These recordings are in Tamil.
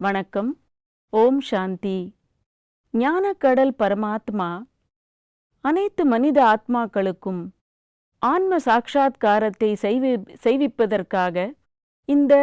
வணக்கம். ஓம் சாந்தி. ஞானக்கடல் பரமாத்மா அனைத்து மனித ஆத்மாக்களுக்கும் ஆன்ம சாட்சா்காரத்தை செய்விப்பதற்காக இந்த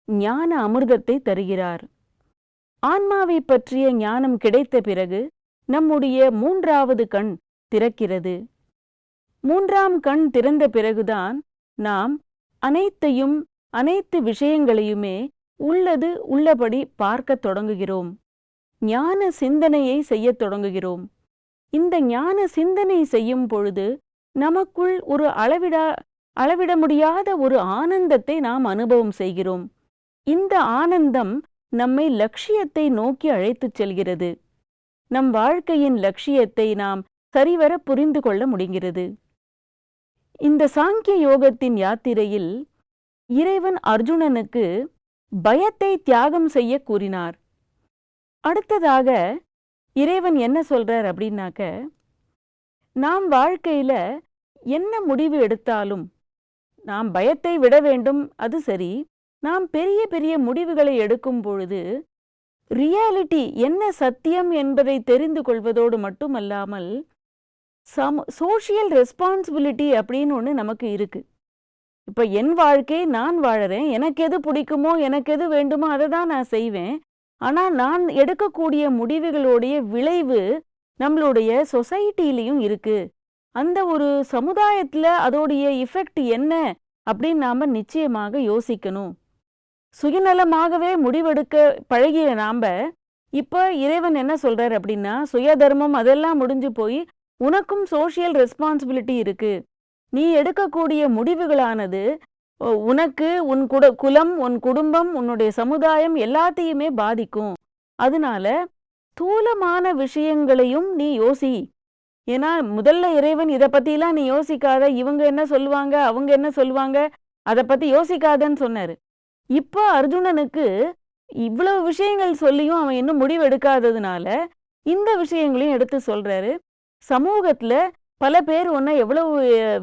ஞான அமிர்தத்தை தருகிறார். ஆன்மாவை பற்றிய ஞானம் கிடைத்த பிறகு நம்முடைய மூன்றாவது கண் திறக்கிறது. மூன்றாம் கண் திறந்த பிறகுதான் நாம் அனைத்து விஷயங்களையுமே உள்ளது உள்ளபடி பார்க்கத் தொடங்குகிறோம். ஞான சிந்தனையை செய்யத் தொடங்குகிறோம். இந்த ஞான சிந்தனை செய்யும் பொழுது நமக்குள் ஒரு அளவிட முடியாத ஒரு ஆனந்தத்தை நாம் அனுபவம் செய்கிறோம். இந்த ஆனந்தம் நம்மை லட்சியத்தை நோக்கி அழைத்துச் செல்கிறது. நம் வாழ்க்கையின் லட்சியத்தை நாம் சரிவர புரிந்து கொள்ள முடிகிறது. இந்த சாங்கிய யோகத்தின் யாத்திரையில் இறைவன் அர்ஜுனனுக்கு பயத்தை தியாகம் செய்ய கூறினார். அடுத்ததாக இறைவன் என்ன சொல்றார் அப்படின்னாக்க, நாம் வாழ்க்கையில என்ன முடிவு எடுத்தாலும் நாம் பயத்தை விட வேண்டும், அது சரி. நாம் பெரிய பெரிய முடிவுகளை எடுக்கும் பொழுது ரியாலிட்டி என்ன சத்தியம் என்பதை தெரிந்து கொள்வதோடு மட்டுமல்லாமல் சோஷியல் ரெஸ்பான்சிபிலிட்டி அப்படின்னு ஒன்று நமக்கு இருக்கு. இப்போ என் வாழ்க்கை நான் வாழறேன், எனக்கு எது பிடிக்குமோ எனக்கு எது வேண்டுமோ அதை தான் நான் செய்வேன். ஆனால் நான் எடுக்கக்கூடிய முடிவுகளுடைய விளைவு நம்மளுடைய சொசைட்டிலையும் இருக்கு. அந்த ஒரு சமுதாயத்தில் அதோடைய இஃபெக்ட் என்ன அப்படின்னு நாம் நிச்சயமாக யோசிக்கணும். சுயநலமாகவே முடிவெடுக்க பழகிய நாம் இப்போ இறைவன் என்ன சொல்றார் அப்படின்னா, சுயதர்மம் அதெல்லாம் முடிஞ்சு போய் உனக்கும் சோஷியல் ரெஸ்பான்சிபிலிட்டி இருக்கு. நீ எடுக்கக்கூடிய முடிவுகளானது உனக்கு, உன் குலம், உன் குடும்பம், உன்னுடைய சமுதாயம் எல்லாத்தையுமே பாதிக்கும். அதனால ஸ்தூலமான விஷயங்களையும் நீ யோசி. ஏன்னா முதல்ல இறைவன் இதை பற்றிலாம் நீ யோசிக்காத, இவங்க என்ன சொல்லுவாங்க அவங்க என்ன சொல்லுவாங்க அதை பற்றி யோசிக்காதன்னு சொன்னார். இப்போ அர்ஜுனனுக்கு இவ்வளவு விஷயங்கள் சொல்லியும் அவன் இன்னும் முடிவெடுக்காததுனால இந்த விஷயங்களையும் எடுத்து சொல்றாரு. சமூகத்தில் பல பேர் உன்னை எவ்வளவு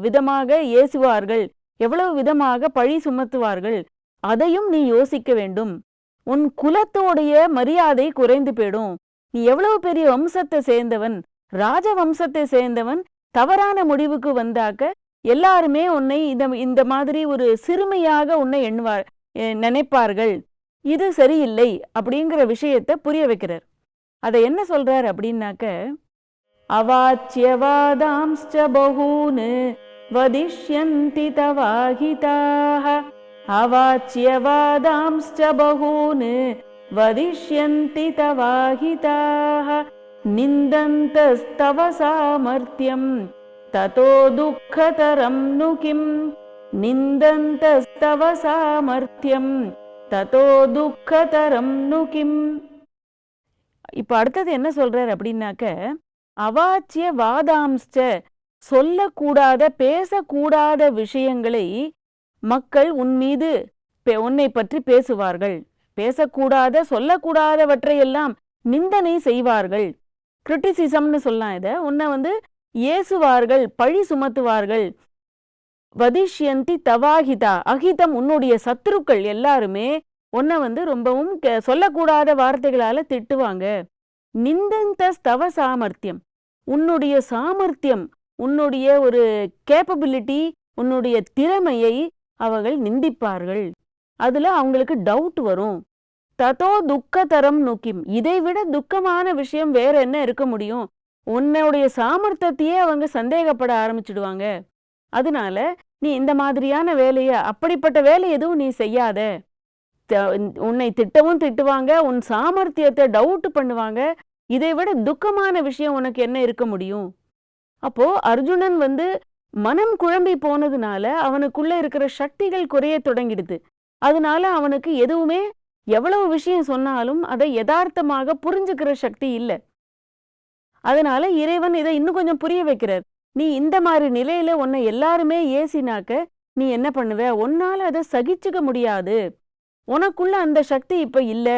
விதமாக ஏசுவார்கள், எவ்வளவு விதமாக பழி சுமத்துவார்கள், அதையும் நீ யோசிக்க வேண்டும். உன் குலத்தோடைய மரியாதை குறைந்து போயிடும். நீ எவ்வளவு பெரிய வம்சத்தை சேர்ந்தவன், ராஜ வம்சத்தை சேர்ந்தவன், தவறான முடிவுக்கு வந்தாக்க எல்லாருமே உன்னை இந்த மாதிரி ஒரு சிறுமையாக உன்னை நினைப்பார்கள். இது சரியில்லை அப்படிங்கிற விஷயத்தை புரிய வைக்கிறார். அதை என்ன சொல்றார் அப்படின்னாக்க, அவாச்யவாதாம்ஸ்ச பகூன் வதிஷ்யந்தி தவாஹிதாஹ. அவாச்யவாதாம்ஸ்ச பகூன் வதிஷ்யந்தி தவாஹிதாஹ. நிந்தந்தஸ்தவ சாமர்த்யம் ததோ துக்கதரம் நு கிம். நிந்தந்தஸ்தவ சாமர்த்யம் ததோ துக்கதரம் நு கிம். இப்ப அடுத்தது என்ன சொல்றார் அப்படின்னாக்க, அவாச்சிய வாதாம்ஸ்ச, சொல்லக்கூடாத பேசக்கூடாத விஷயங்களை மக்கள் உன்னை பற்றி பேசுவார்கள். பேசக்கூடாத சொல்லக்கூடாதவற்றையெல்லாம் நிந்தனை செய்வார்கள். கிரிட்டிசிசம்னு சொல்லலாம். இதை உன்னை ஏசுவார்கள், பழி சுமத்துவார்கள். வதிஷ்யந்தி தவாஹிதா, அஹிதம், உன்னுடைய சத்துருக்கள் எல்லாருமே உன்னை ரொம்பவும் சொல்லக்கூடாத வார்த்தைகளால திட்டுவாங்க. நிந்தந்த ஸ்தவ சாமர்த்தியம், உன்னுடைய சாமர்த்தியம், உன்னுடைய ஒரு கேப்பபிலிட்டி, உன்னுடைய திறமையை அவர்கள் நிந்திப்பார்கள். அதுல அவங்களுக்கு டவுட் வரும். ததோ துக்கதரம் நுக்கிம், இதைவிட துக்கமான விஷயம் வேற என்ன இருக்க முடியும்? உன்னுடைய சாமர்த்தியத்தையே அவங்க சந்தேகப்பட ஆரம்பிச்சிடுவாங்க. அதனால நீ இந்த மாதிரியான வேலையை, அப்படிப்பட்ட வேலை எதுவும் நீ செய்யாத. உன்னை திட்டவும் திட்டுவாங்க, உன் சாமர்த்தியத்தை டவுட் பண்ணுவாங்க. இதை விட துக்கமான விஷயம் உனக்கு என்ன இருக்க முடியும்? அப்போ அர்ஜுனன் மனம் குழம்பி போனதுனால அவனுக்குள்ள இருக்கிற சக்திகள் குறைய தொடங்கிடுது. அதனால அவனுக்கு எதுவுமே, எவ்வளவு விஷயம் சொன்னாலும் அதை யதார்த்தமாக புரிஞ்சுக்கிற சக்தி இல்லை. அதனால இறைவன் இதை இன்னும் கொஞ்சம் புரிய வைக்கிறார். நீ இந்த மாதிரி நிலையில உன்னை எல்லாருமே ஏசினாக்க நீ என்ன பண்ணுவ? உன்னால அதை சகிச்சுக்க முடியாது. உனக்குள்ள அந்த சக்தி இப்ப இல்ல.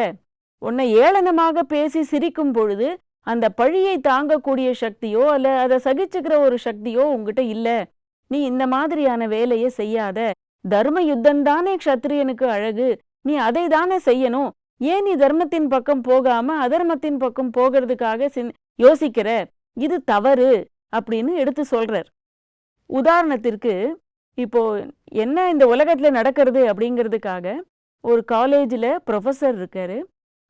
உன்னை ஏளனமாக பேசி சிரிக்கும் பொழுது அந்த பழியை தாங்கக்கூடிய சக்தியோ அல்ல அதை சகிச்சுக்கிற ஒரு சக்தியோ உங்ககிட்ட இல்ல. நீ இந்த மாதிரியான வேலையை செய்யாத. தர்ம யுத்தம் தானே க்ஷத்திரியனுக்கு அழகு, நீ அதை தானே செய்யணும். ஏன் நீ தர்மத்தின் பக்கம் போகாம அதர்மத்தின் பக்கம் போகிறதுக்காக யோசிக்கிற? இது தவறு அப்படின்னு எடுத்து சொல்றார். உதாரணத்திற்கு இப்போ என்ன இந்த உலகத்துல நடக்கிறது அப்படிங்கிறதுக்காக ஒரு காலேஜில் ப்ரொஃபஸர் இருக்காரு.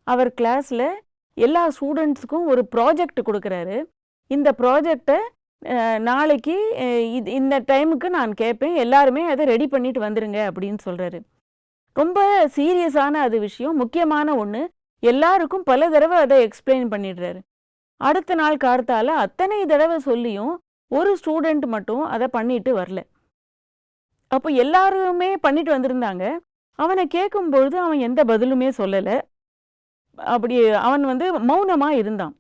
அவர் கிளாஸ்ல எல்லா ஸ்டூடெண்ட்ஸுக்கும் ஒரு ப்ராஜெக்ட் கொடுக்குறாரு. இந்த ப்ராஜெக்டை நாளைக்கு இந்த டைமுக்கு நான் கேட்பேன், எல்லாருமே அதை ரெடி பண்ணிட்டு வந்துருங்க அப்படின்னு சொல்றாரு. ரொம்ப சீரியஸான அது விஷயம், முக்கியமான ஒன்று. எல்லாருக்கும் பல தடவை அதை எக்ஸ்பிளைன் பண்ணிடுறாரு. அடுத்த நாள் கார்த்தால அத்தனை தடவை சொல்லியும் ஒரு ஸ்டூடெண்ட் மட்டும் அதை பண்ணிட்டு வரல. அப்போ எல்லாருமே பண்ணிட்டு வந்திருந்தாங்க. அவனை கேட்கும்பொழுது அவன் எந்த பதிலுமே சொல்லலை. அப்படி அவன் மௌனமாக இருந்தான்.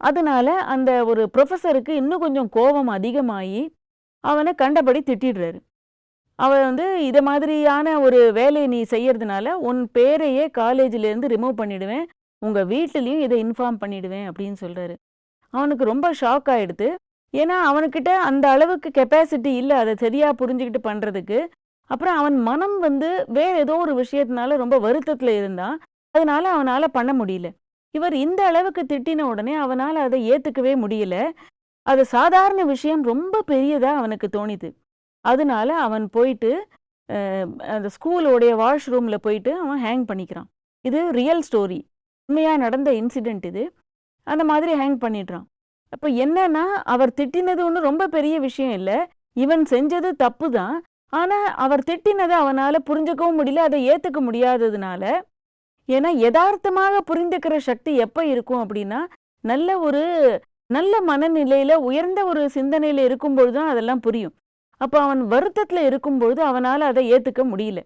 அதனால அந்த ஒரு ப்ரொஃபஸருக்கு இன்னும் கொஞ்சம் கோபம் அதிகமாகி அவனை கண்டபடி திட்டிடுறாரு. அவன் இதை மாதிரியான ஒரு வேலையை நீ செய்யறதுனால உன் பேரையே காலேஜிலேருந்து ரிமூவ் பண்ணிடுவேன், உங்கள் வீட்டிலையும் இதை இன்ஃபார்ம் பண்ணிடுவேன் அப்படின்னு சொல்கிறாரு. அவனுக்கு ரொம்ப ஷாக் ஆகிடுது. ஏன்னா அவனுக்கிட்ட அந்த அளவுக்கு கெப்பாசிட்டி இல்லை அதை சரியாக புரிஞ்சுக்கிட்டு பண்ணுறதுக்கு. அப்புறம் அவன் மனம் வேறு ஏதோ ஒரு விஷயத்தினால ரொம்ப வருத்தத்தில் இருந்தான். அதனால அவனால் பண்ண முடியல. இவர் இந்த அளவுக்கு திட்டின உடனே அவனால் அதை ஏற்றுக்கவே முடியல. அது சாதாரண விஷயம் ரொம்ப பெரியதாக அவனுக்கு தோணிது. அதனால அவன் போயிட்டு அந்த ஸ்கூலோடைய வாஷ்ரூமில் போயிட்டு அவன் ஹேங் பண்ணிக்கிறான். இது ரியல் ஸ்டோரி, உண்மையாக நடந்த இன்சிடெண்ட் இது. அந்த மாதிரி ஹேங் பண்ணிடுறான். அப்போ என்னன்னா, அவர் திட்டினது ஒன்றும் ரொம்ப பெரிய விஷயம் இல்லை, இவன் செஞ்சது தப்பு தான். ஆனால் அவர் திட்டினதை அவனால் புரிஞ்சுக்கவும் முடியல, அதை ஏற்றுக்க முடியாததுனால. ஏன்னா யதார்த்தமாக புரிந்துக்கிற சக்தி எப்போ இருக்கும் அப்படின்னா, நல்ல மனநிலையில் உயர்ந்த ஒரு சிந்தனையில் இருக்கும்பொழுது தான் அதெல்லாம் புரியும். அப்போ அவன் வருத்தத்தில் இருக்கும்பொழுது அவனால் அதை ஏற்றுக்க முடியல.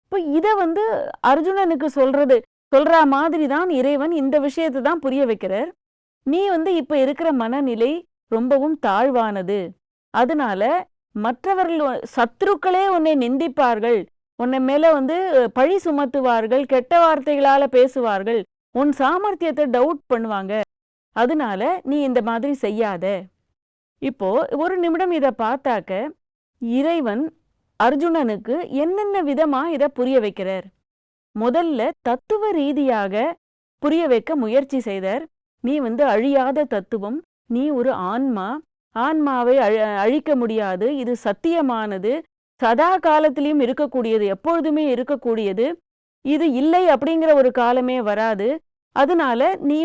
இப்போ இதை அர்ஜுனனுக்கு சொல்கிற மாதிரி தான் இறைவன் இந்த விஷயத்தை தான் புரிய வைக்கிறார். நீ இப்போ இருக்கிற மனநிலை ரொம்பவும் தாழ்வானது. அதனால மற்றவர்கள் சத்ருக்களே உன்னை நிந்திப்பார்கள், உன்னை மேலே பழி சுமத்துவார்கள், கெட்ட வார்த்தைகளால் பேசுவார்கள், உன் சாமர்த்தியத்தை டவுட் பண்ணுவாங்க. அதனால நீ இந்த மாதிரி செய்யாத. இப்போ ஒரு நிமிடம் இதை பார்த்தாக்க இறைவன் அர்ஜுனனுக்கு என்னென்ன விதமா இதை புரிய வைக்கிறார். முதல்ல தத்துவ ரீதியாக புரிய வைக்க முயற்சி செய்தார். நீ அழியாத தத்துவம், நீ ஒரு ஆன்மா, ஆன்மாவை அழிக்க முடியாது, இது சத்தியமானது, சதா காலத்திலையும் இருக்கக்கூடியது, எப்பொழுதுமே இருக்கக்கூடியது, இது இல்லை அப்படிங்கிற ஒரு காலமே வராது. அதனால நீ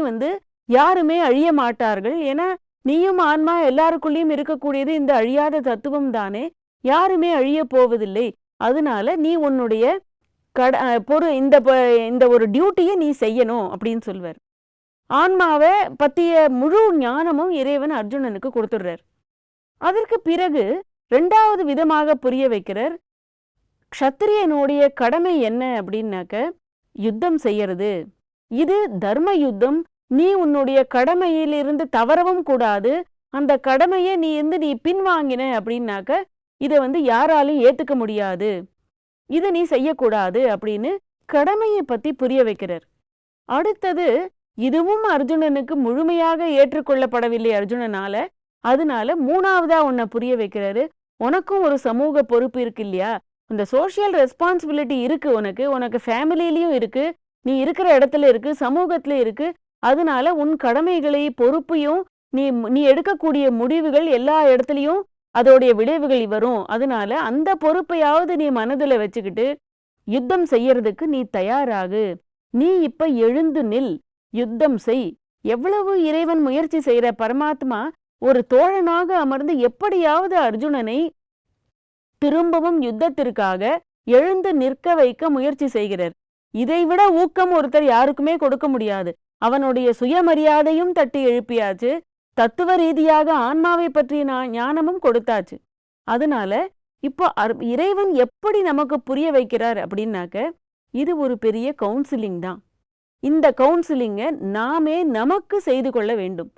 யாருமே அழிய மாட்டார்கள், ஏன்னா நீயும் ஆன்மா எல்லாருக்குள்ளேயும் இருக்கக்கூடியது இந்த அழியாத தத்துவம் தானே, யாருமே அழிய போவதில்லை. அதனால நீ உன்னுடைய இந்த ஒரு டியூட்டியை நீ செய்யணும் அப்படின்னு சொல்வார். ஆன்மாவை பற்றிய முழு ஞானமும் இறைவன் அர்ஜுனனுக்கு கொடுத்துடுறார். அதற்கு பிறகு ரெண்டாவது விதமாக புரிய வைக்கிறார். க்ஷத்திரியனுடைய கடமை என்ன அப்படின்னாக்க யுத்தம் செய்யறது. இது தர்ம யுத்தம். நீ உன்னுடைய கடமையிலிருந்து தவறவும் கூடாது. அந்த கடமையை நீ பின்வாங்கின அப்படின்னாக்க இதை யாராலும் ஏற்றுக்க முடியாது, இதை நீ செய்யக்கூடாது அப்படின்னு கடமையை பற்றி புரிய வைக்கிறார். அடுத்தது, இதுவும் அர்ஜுனனுக்கு முழுமையாக ஏற்றுக்கொள்ளப்படவில்லை அர்ஜுனனால. அதனால மூணாவதா உன்னை புரிய வைக்கிறாரு. உனக்கும் ஒரு சமூக பொறுப்பு இருக்கு இல்லையா, இந்த சோஷியல் ரெஸ்பான்சிபிலிட்டி இருக்கு உனக்கு ஃபேமிலிலையும் இருக்கு, நீ இருக்கிற இடத்துல இருக்கு, சமூகத்துல இருக்கு. அதனால உன் கடமைகளை பொறுப்பையும் நீ எடுக்கக்கூடிய முடிவுகள் எல்லா இடத்துலையும் அதோடைய விளைவுகள் வரும். அதனால அந்த பொறுப்பையாவது நீ மனதில் வச்சுக்கிட்டு யுத்தம் செய்யறதுக்கு நீ தயாராகு. நீ இப்ப எழுந்து நில், யுத்தம் செய். எவ்வளவு இறைவன் முயற்சி செய்யற பரமாத்மா ஒரு தோழனாக அமர்ந்து எப்படியாவது அர்ஜுனனை திரும்பவும் யுத்தத்திற்காக எழுந்து நிற்க வைக்க முயற்சி செய்கிறார். இதைவிட ஊக்கம் ஒருத்தர் யாருக்குமே கொடுக்க முடியாது. அவனுடைய சுயமரியாதையும் தட்டி எழுப்பியாச்சு, தத்துவ ரீதியாக ஆன்மாவை பற்றிய ஞானமும் கொடுத்தாச்சு. அதனால இப்போ இறைவன் எப்படி நமக்கு புரிய வைக்கிறார் அப்படின்னாக்க, இது ஒரு பெரிய கவுன்சிலிங் தான். இந்த கவுன்சிலிங்கை நாமே நமக்கு செய்து கொள்ள வேண்டும்.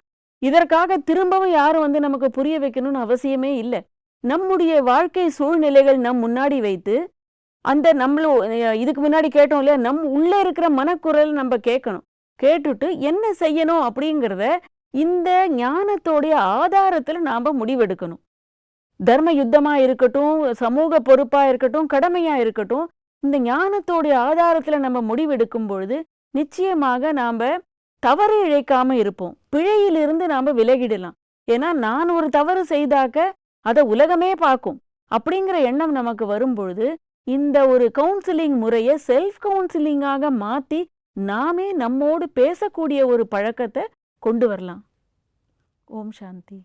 இதற்காக திரும்பவும் யாரும் நமக்கு புரிய வைக்கணும்னு அவசியமே இல்லை. நம்முடைய வாழ்க்கை சூழ்நிலைகள் நம் முன்னாடி வைத்து அந்த இதுக்கு முன்னாடி கேட்டோம் இல்லையா, நம் உள்ள இருக்கிற மனக்குரல் நம்ம கேட்கணும். கேட்டுட்டு என்ன செய்யணும் அப்படிங்கிறத இந்த ஞானத்தோடைய ஆதாரத்துல நாம முடிவெடுக்கணும். தர்ம யுத்தமா இருக்கட்டும், சமூக பொறுப்பா இருக்கட்டும், கடமையா இருக்கட்டும், இந்த ஞானத்தோடைய ஆதாரத்துல நம்ம முடிவெடுக்கும் பொழுது நிச்சயமாக நாம தவறு இழைக்காம இருப்போம். பிழையிலிருந்து நாம விலகிடலாம். ஏன்னா நான் ஒரு தவறு செய்தாக்க அதை உலகமே பார்க்கும் அப்படிங்கிற எண்ணம் நமக்கு வரும் பொழுது இந்த ஒரு கவுன்சிலிங் முறையை செல்ஃப் கவுன்சிலிங்காக மாத்தி நாமே நம்மோடு பேசக்கூடிய ஒரு பழக்கத்தை கொண்டு வரலாம். ஓம் சாந்தி.